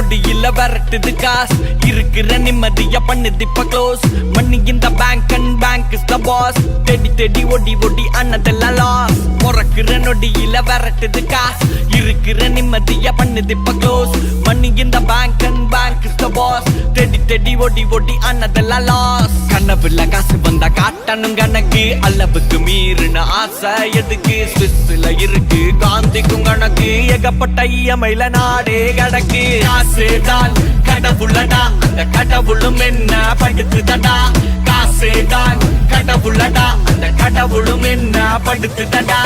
நொடியில விரட்டுது காசு இருக்கிற நிம்மதிய பண்ணுது இப்ப க்ளோஸ் மணி இந்த bank and bank is the boss தேடி தேடி ஒடி ஒடி அண்ணதெல்லாம் லாஸ் முறக்குற நொடியில விரட்டுது காசு இருக்கிற நிம்மதிய பண்ணுது இப்ப க்ளோஸ் மணி இந்த bank and bank is the boss தேடி தேடி ஒடி ஒடி அண்ணதெல்லாம் லாஸ் கனவுல காசு வந்தா காட்டணும் கணக்கு அளவுக்கு மீறின ஆசை எதுக்கு ஸ்விஸ்ல இருக்கு காந்திக்கும் கணக்கு ஏகப்பட்ட இயமையில நாடே கடக்கு காசுதான் கடவுளடா அந்த கடவுளும் என்ன படுத்துதடா காசுதான் கடவுளடா அந்த கடவுளும் என்ன படுத்துதடா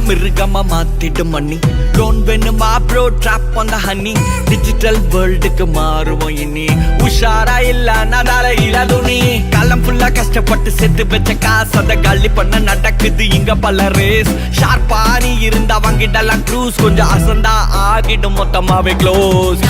மிருகமா மாத்திடும் மணி லோன் வேணுமா bro trap on the honey digital வேர்ல்டுக்கு மாறுவோம் இனி உஷாரா இல்ல நடால இல்லாதுனி காலம் ஃபுல்லா கஷ்டப்பட்டு செத்து வச்ச காசு அத காலி பண்ண நடக்குது இங்க பல ரேஸ் ஷார்ப்பா நீ இருந்தா வாங்கிடலாம் க்ரூஸ் கொஞ்சம் அசந்தா ஆகிடும் மொத்தமாவே க்ளோஸ்